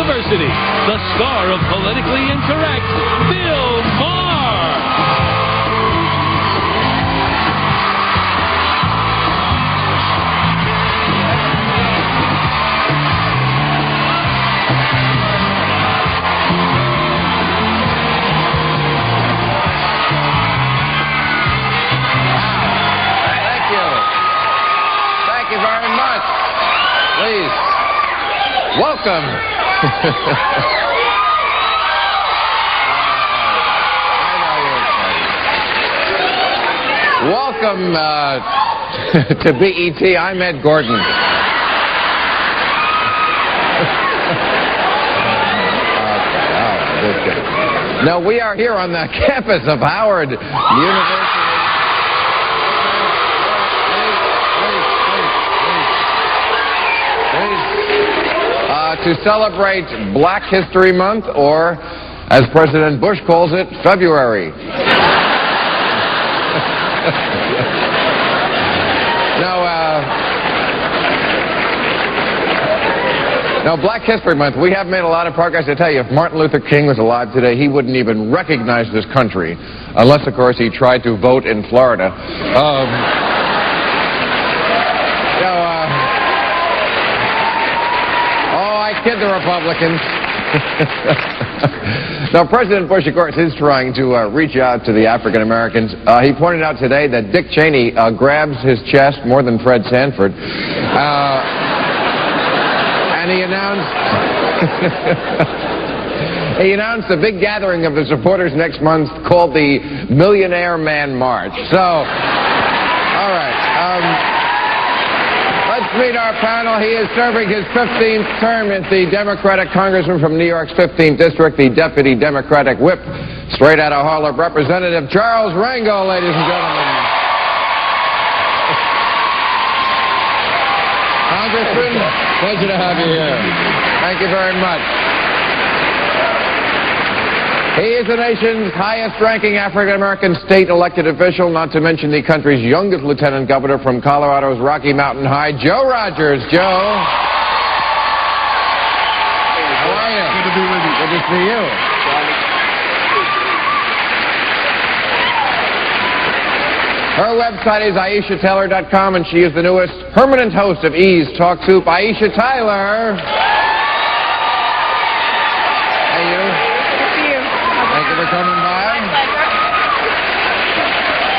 University, the star of Politically Incorrect, Bill Maher. Thank you very much. Please, welcome. Welcome to BET. I'm Ed Gordon. No, we are here on the campus of Howard University. To celebrate Black History Month, or, as President Bush calls it, February. Now, Black History Month, we have made a lot of progress. I tell you, if Martin Luther King was alive today, he wouldn't even recognize this country, unless, of course, he tried to vote in Florida. I kid the Republicans. Now, President Bush, of course, is trying to reach out to the African Americans. He pointed out today that Dick Cheney grabs his chest more than Fred Sanford. And he announced a big gathering of the supporters next month called the Millionaire Man March. So, all right. Let's meet our panel. He is serving his 15th term as the Democratic congressman from New York's 15th District, the Deputy Democratic Whip, straight out of Harlem, Representative Charles Rangel, ladies and gentlemen. Congressman, pleasure to have you here. Thank you very much. He is the nation's highest-ranking African-American state elected official, not to mention the country's youngest lieutenant governor from Colorado's Rocky Mountain High, Joe Rogers. Joe. How are you? Good to be with you. Good to see you. Her website is AishaTaylor.com, and she is the newest permanent host of E's Talk Soup, Aisha Tyler. Hey, you. Thank you for coming by.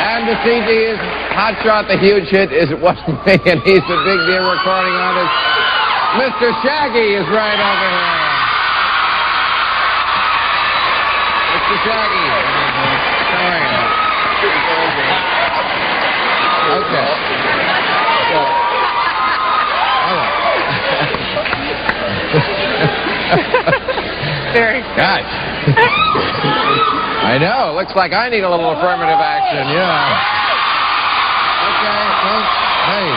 And the CD is Hotshot, the huge hit is It Wasn't Me, and he's the big deal recording artist. Mr. Shaggy is right over here. Mr. Shaggy. How are you? Okay. Very good. Gosh. I know. Looks like I need a little affirmative action. Yeah. Okay. Well, hey.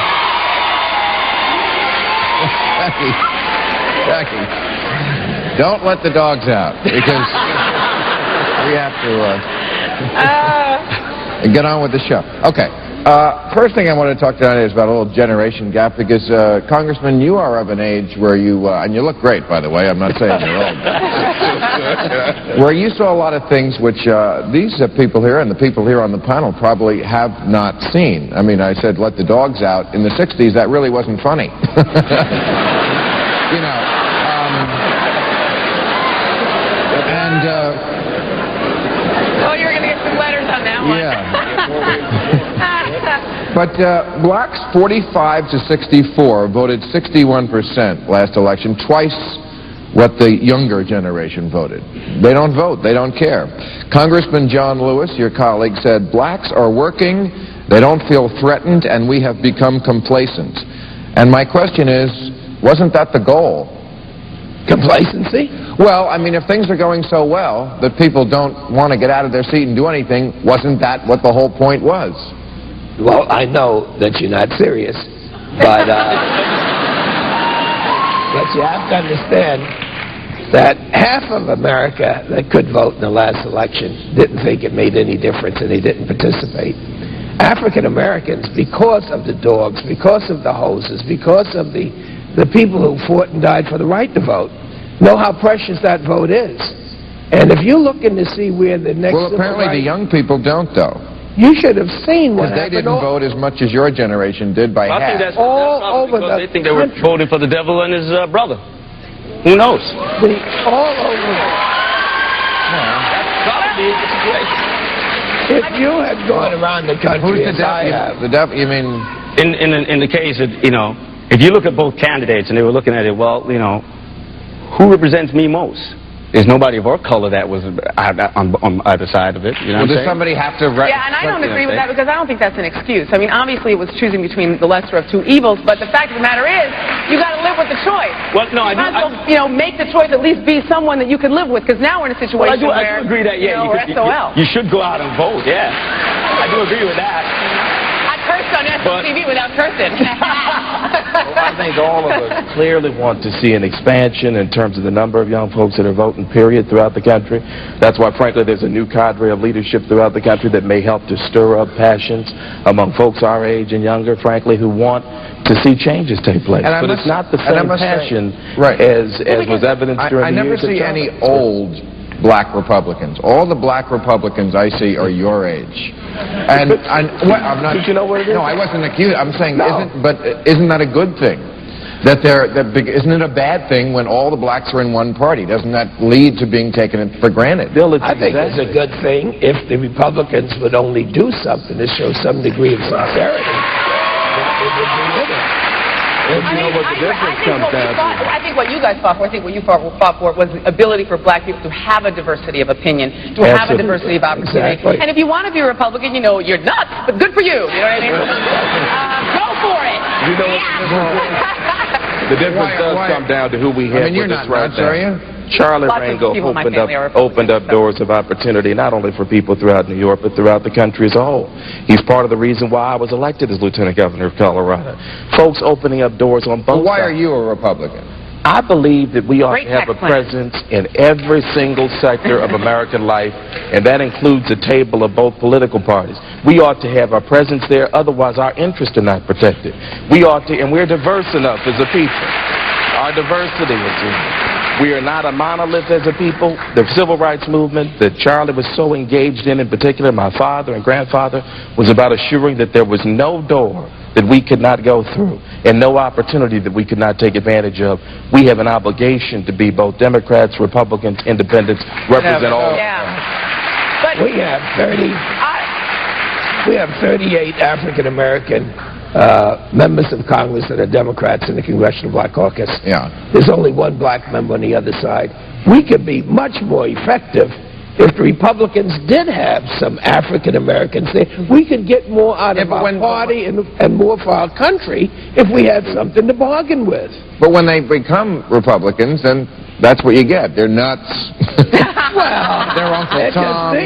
Jackie. Don't let the dogs out, because we have to get on with the show. Okay. First thing I want to talk tonight is about a little generation gap, because, Congressman, you are of an age where you, and you look great, by the way, I'm not saying you're old, where you saw a lot of things which these people here and the people here on the panel probably have not seen. I mean, I said, let the dogs out. In the 60s, that really wasn't funny. You know, Oh, you're going to get some letters on that one. Yeah. But blacks 45 to 64 voted 61% last election, twice what the younger generation voted. They don't vote. They don't care. Congressman John Lewis, your colleague, said blacks are working, they don't feel threatened, and we have become complacent. And my question is, wasn't that the goal? Complacency? Well, I mean, if things are going so well that people don't want to get out of their seat and do anything, wasn't that what the whole point was? Well, I know that you're not serious, but you have to understand that half of America that could vote in the last election didn't think it made any difference, and they didn't participate. African Americans, because of the dogs, because of the hoses, because of the people who fought and died for the right to vote, know how precious that vote is. And if you're looking to see where the next... Well, apparently the young people don't, though. You should have seen what Because they happened. didn't vote as much as your generation did by I think half. that's All probably over because the they think they were country. voting for the devil and his brother. Who knows? All over. That's probably the situation. If you had gone around the country Who's the as I have... devil? The devil, you mean... In the case of, you know, if you look at both candidates and they were looking at it, well, you know, who represents me most? There's nobody of our color that was on either side of it. You know Well, what I'm does saying? somebody have to... Yeah, and I don't agree with that because I don't think that's an excuse. I mean, obviously it was choosing between the lesser of two evils, but the fact of the matter is, you got to live with the choice. Well, no, I you might as do. well, you know, make the choice at least be someone that you can live with, because now we're in a situation Well, I where do agree that, yeah, you know, we're SOL. you should go out and vote, yeah. I do agree with that. I cursed on SOTV without cursing. I think all of us clearly want to see an expansion in terms of the number of young folks that are voting, period, throughout the country. That's why, frankly, there's a new cadre of leadership throughout the country that may help to stir up passions among folks our age and younger, frankly, who want to see changes take place. And but it's not the same passion right. as was evidenced during I the never years of see Trump. any old black Republicans. All the black Republicans I see are your age. And I'm not... But you know what it is? No, I wasn't accused. I'm saying, No. isn't that a good thing? Isn't it a bad thing when all the blacks are in one party? Doesn't that lead to being taken for granted? Bill, it's I think it's a good thing if the Republicans would only do something to show some degree of sincerity. It would be with it. And you know what the difference comes down to? I think what you guys fought for, I think what you fought for was the ability for black people to have a diversity of opinion, to have a Absolutely. diversity of opportunity. Exactly. And if you want to be a Republican, you know, you're nuts, but good for you. You know what I mean? Go for it. You know the difference does come down to who we have you're with not us right nuts, now. are you? Charlie Lots of Rangel people in my family are opened up Republicans, so. doors of opportunity, not only for people throughout New York, but throughout the country as a whole. He's part of the reason why I was elected as Lieutenant Governor of Colorado. Folks opening up doors on both Well, why sides. are you a Republican? I believe that we ought Great to have a tax plan. presence in every single sector of American life, and that includes a table of both political parties. We ought to have our presence there, otherwise our interests are not protected. We ought to, and we're diverse enough as a people. Our diversity is we are not a monolith as a people. The civil rights movement that Charlie was so engaged in particular, my father and grandfather, was about assuring that there was no door that we could not go through and no opportunity that we could not take advantage of. We have an obligation to be both Democrats, Republicans, Independents, represent all. Yeah. But We have 38 African American members of Congress that are Democrats in the Congressional Black Caucus. Yeah. There's only one black member on the other side. We could be much more effective if the Republicans did have some African Americans there. We could get more out of our party and more for our country if we had something to bargain with. But when they become Republicans, then that's what you get. They're nuts. Well, They're Uncle it Tom.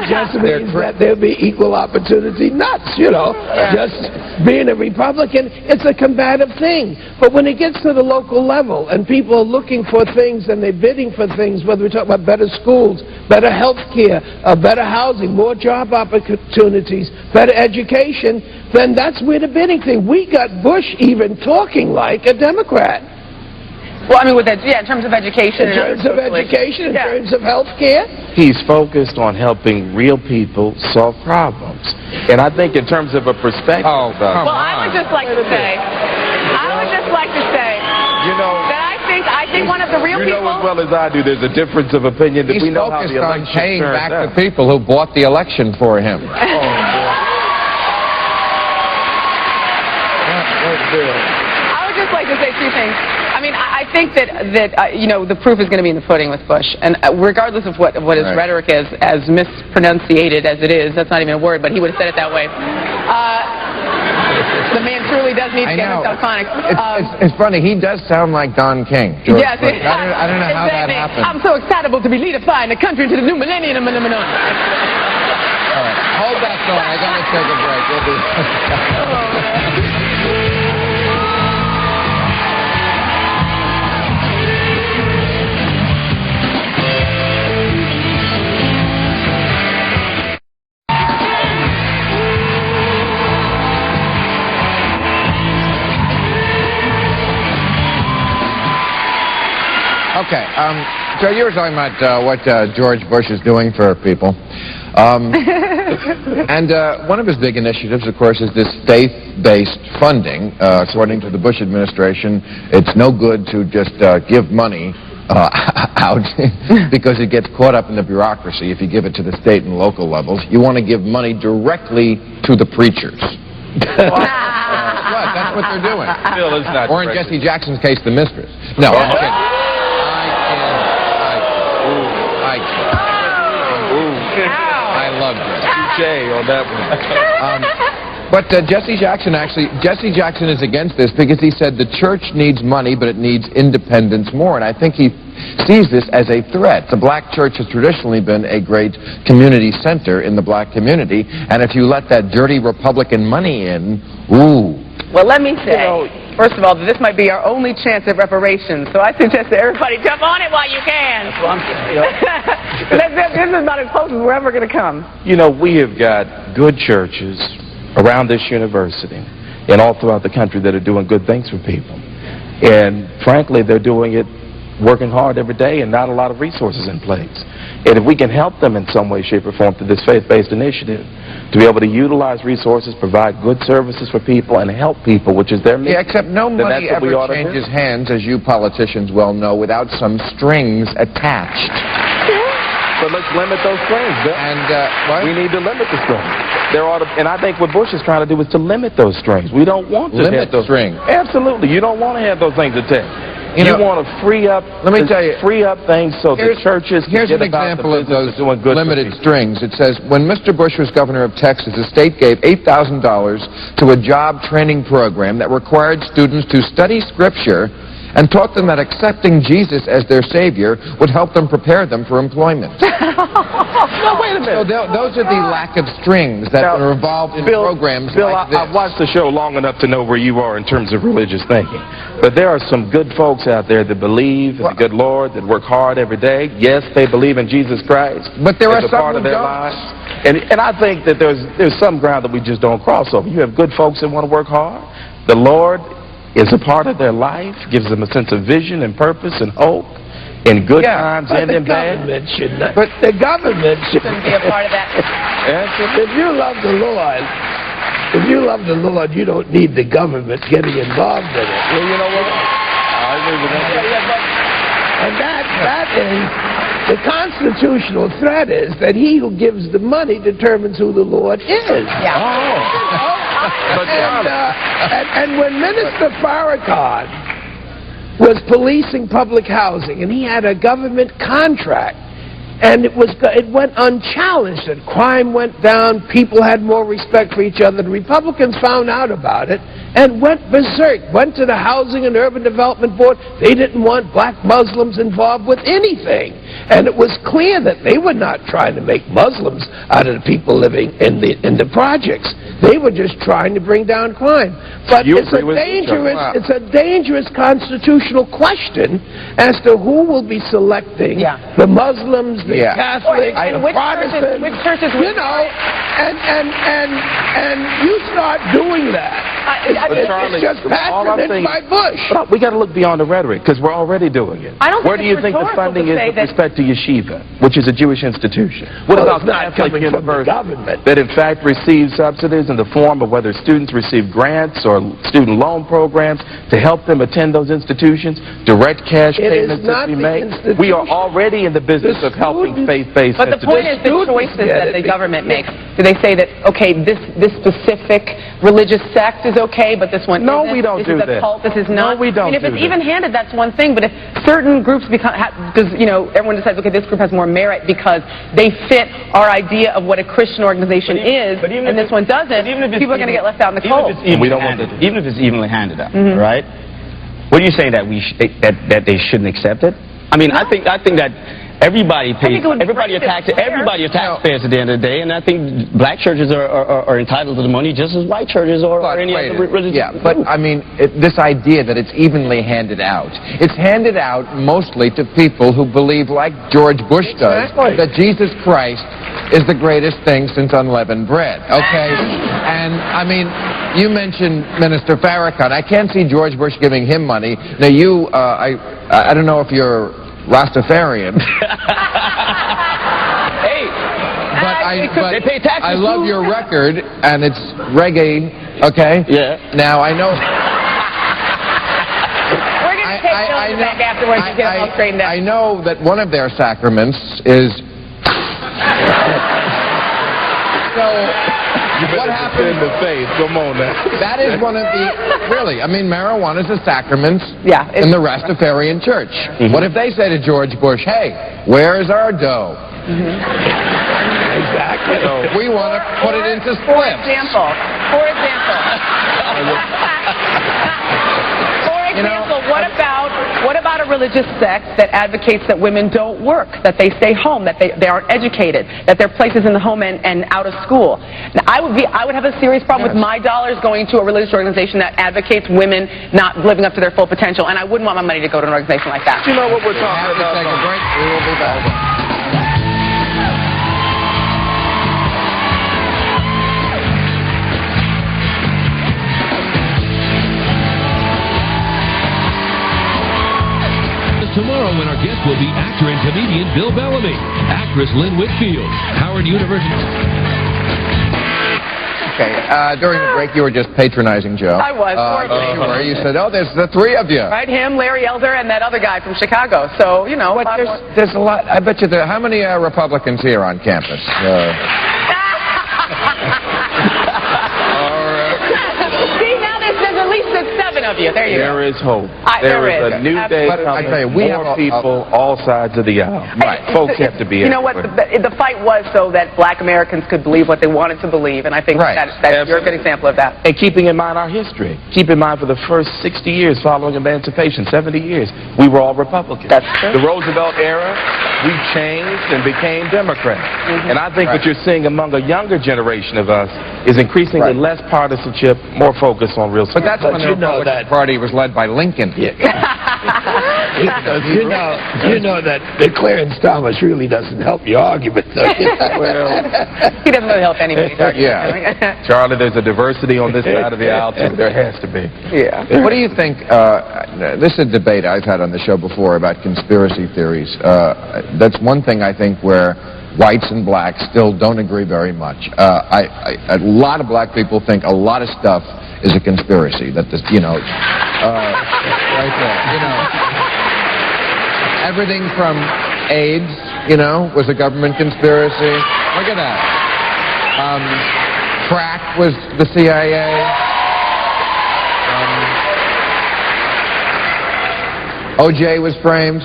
just means that there'll be equal opportunity nuts, you know. Just being a Republican, it's a combative thing. But when it gets to the local level and people are looking for things and they're bidding for things, whether we talk about better schools, better health care, better housing, more job opportunities, better education, then that's where the bidding thing. We got Bush even talking like a Democrat. well, I mean, with that, in terms of education. In terms of education, in terms of health care. He's focused on helping real people solve problems. And I think in terms of a perspective... Oh, come Well, I would just like to say, You know, that I think one of the real you know people. as well as I do, there's a difference of opinion that He's we know how focused the on election paying turns back out. the people who bought the election for him. I would just like to say two things. I mean, I think that you know, the proof is going to be in the pudding with Bush, and regardless of what his rhetoric is, as mispronunciated as it is, that's not even a word, but he would have said it that way. The man truly does need to get himself phonics. It's funny. He does sound like Don King. George Yes, Bush. I don't know how that happened. I'm so excitable to be leadifying the country into the new millennium. All right, hold that thought. I got to take a break. We'll be... Okay, so you were talking about what George Bush is doing for people. And one of his big initiatives, of course, is this faith-based funding. According to the Bush administration, it's no good to just give money out because it gets caught up in the bureaucracy if you give it to the state and local levels. You want to give money directly to the preachers. What? That's what they're doing. Bill, it's not or in Jesse Jackson's case, the mistress. No, I'm kidding. I love Jesse. Touché on that one. But Jesse Jackson is against this because he said the church needs money, but it needs independence more. And I think he sees this as a threat. The black church has traditionally been a great community center in the black community. And if you let that dirty Republican money in, ooh. Well, let me say, first of all, this might be our only chance at reparations. So I suggest that everybody jump on it while you can. That's what I'm saying. This is about as close as we're ever going to come. You know, we have got good churches around this university and all throughout the country that are doing good things for people. And frankly, they're doing it working hard every day and not a lot of resources in place. And if we can help them in some way, shape, or form through this faith-based initiative, to be able to utilize resources, provide good services for people, and help people, which is their mission. Yeah, except no money ever changes hands, as you politicians well know, without some strings attached. So let's limit those strings, Bill. And what? We need to limit the strings. And I think what Bush is trying to do is to limit those strings. We don't want to limit have those strings. Absolutely. You don't want to have those things attached. You want to free up. Let me tell you, free up things so the churches can here's get an about example the of those doing good limited strings. It says, when Mr. Bush was governor of Texas, the state gave $8,000 to a job training program that required students to study Scripture and taught them that accepting Jesus as their Savior would help them prepare them for employment. No, wait a minute. So those are the lack of strings that are involved in programs like this. I've watched the show long enough to know where you are in terms of religious thinking. But there are some good folks out there that believe in the good Lord, that work hard every day. Yes, they believe in Jesus Christ. But there are as a some part of who their don't. lives. And I think that there's some ground that we just don't cross over. You have good folks that want to work hard. The Lord is a part of their life, gives them a sense of vision and purpose and hope in good times and in bad. But the government Shouldn't be a part of that. If you love the Lord, you don't need the government getting involved in it. Well, you know what? I agree with that. And that is, the constitutional threat is that he who gives the money determines who the Lord is. Yeah. And when Minister Farrakhan was policing public housing, and he had a government contract, and it went unchallenged, and crime went down, people had more respect for each other. The Republicans found out about it and went berserk, went to the Housing and Urban Development Board. They didn't want black Muslims involved with anything. And it was clear that they were not trying to make Muslims out of the people living in the projects. They were just trying to bring down crime. But it's a dangerous constitutional question as to who will be selecting the Muslims, the Catholics, the Protestants. Which churches? You know, and you start doing that. It's just patronage by Bush. But we got to look beyond the rhetoric, because we're already doing it. Where do you think the funding is with respect to yeshiva, which is a Jewish institution? What about Catholic University that in fact receives subsidies in the form of whether students receive grants or student loan programs to help them attend those institutions, direct cash payments that we make? We are already in the business of helping faith-based institutions. But the point is the choices that the government makes. Do they say that, okay, this specific religious sect is okay, but this one no, isn't? we don't do that. This is a cult, this is not. No, we don't. I mean, if it's even-handed, that's one thing, but if certain groups become, because, you know, everyone decides, okay, this group has more merit because they fit our idea of what a Christian organization is, and this one doesn't, people are going to get left out in the cold. Even if it's evenly handed out, right? What are you saying, that that they shouldn't accept it? I mean, I think that everybody pays. Everybody are taxpayers at the end of the day, and I think black churches are entitled to the money just as white churches or any other religious. Yeah, but I mean, this idea that it's evenly handed out, it's handed out mostly to people who believe, like George Bush does, that Jesus Christ is the greatest thing since unleavened bread. Okay, and I mean, you mentioned Minister Farrakhan. I can't see George Bush giving him money. Now, I don't know if you're Rastafarian. Hey, But they pay taxes I love too. your record, and it's reggae, okay? Yeah. Now, I know... We're going to take those back afterwards and get them all straightened out. I know that one of their sacraments is... So, what happened? In the face. Come on now. That is one of the... Really, I mean, marijuana is a sacrament Yeah, in the Rastafarian church. What if they say to George Bush, hey, where's our dough? Exactly. So we want to put it into For spliffs. example, what about a religious sect that advocates that women don't work, that they stay home, that they aren't educated, that their place is in the home and out of school? Now, I would have a serious problem with my dollars going to a religious organization that advocates women not living up to their full potential, and I wouldn't want my money to go to an organization like that. You know what we're We have talking to take a about? break. We will be back. Tomorrow, when our guest will be actor and comedian Bill Bellamy, actress Lynn Whitfield, Howard University. Okay, during the break, you were just patronizing Joe. I was, You were. You said, oh, there's the three of you. Right, him, Larry Elder, and that other guy from Chicago. So, you know, But there's a lot. I bet you there. How many Republicans here on campus? See, now there's at least 7 of you. There you go. There is hope. There There is a new day But I coming. tell you, we have More a- people, all sides of the aisle. Right. Folks have to be. You know what? The fight was so that black Americans could believe what they wanted to believe, and I think Right. that you're a good example of that. And keeping in mind our history. Keep in mind for the first 60 years following emancipation, 70 years, we were all Republicans. That's true. The Roosevelt era, we changed and became Democrats. And I think Right. what you're seeing among a younger generation of us is increasingly Right. less partisanship, more focus on real But that's But when you the know Republican that- Party was led by Lincoln. You know that Clarence Thomas really doesn't help your argument, though. Well, He doesn't really help anybody. Yeah. Charlie, there's a diversity on this side of the aisle, too. There has to be. Yeah. What do you think? This is a debate I've had on the show before about conspiracy theories. That's one thing I think where whites and blacks still don't agree very much. A lot of black people think a lot of stuff is a conspiracy. That this, right there, everything from AIDS, was a government conspiracy. Look at that. Crack was the CIA. OJ was framed.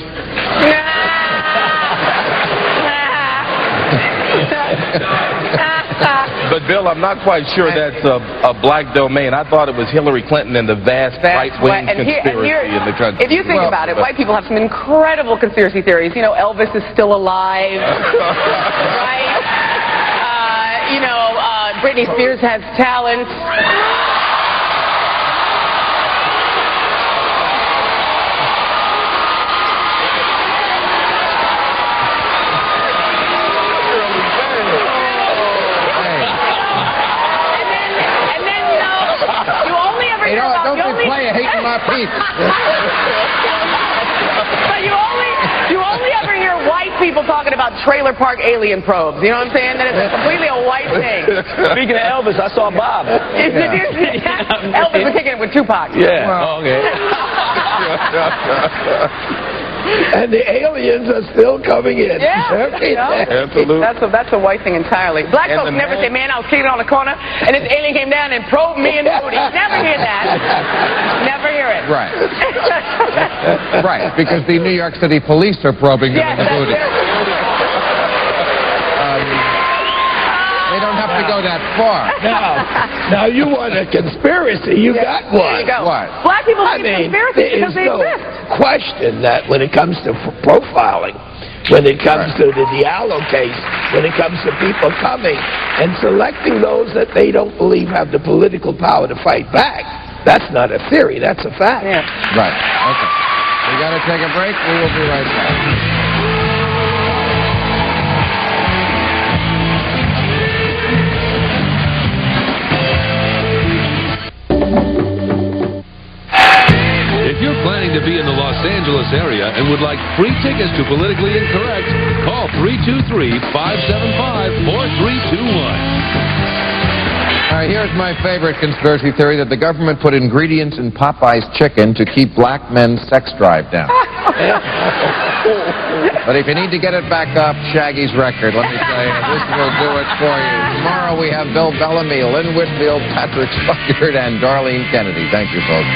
But, Bill, I'm not quite sure that's a black domain. I thought it was Hillary Clinton and the vast right-wing conspiracy in the country. If you think about it, white people have some incredible conspiracy theories. Elvis is still alive, right? Britney Spears has talent. Don't be playing hating my piece. But you only ever hear white people talking about trailer park alien probes. You know what I'm saying? That it's completely a white thing. Speaking of Elvis, I saw Bob. Elvis was kicking it with Tupac. Yeah. Oh, okay. And the aliens are still coming in. Yeah. Absolutely. That's a white thing entirely. Black folks never say, man, I was kicking on the corner, and this alien came down and probed me in the booty. Never hear that. Never hear it. Right. Right, because the New York City police are probing them in the booty. They don't have to go that far. Now you want a conspiracy? You got one. There you go. What? Black people think conspiracy because they no exist. question that when it comes to profiling, when it comes to the Diallo case, when it comes to people coming and selecting those that they don't believe have the political power to fight back, that's not a theory, that's a fact. Yeah. Right. Okay. We got to take a break. We will be right back. If you're planning to to be in the Los Angeles area and would like free tickets to Politically Incorrect, call 323-575-4321. All right, here's my favorite conspiracy theory, that the government put ingredients in Popeye's chicken to keep black men's sex drive down. But if you need to get it back up, Shaggy's record, let me tell you, this will do it for you. Tomorrow we have Bill Bellamy, Lynn Whitfield, Patrick Spuckert, and Darlene Kennedy. Thank you, folks.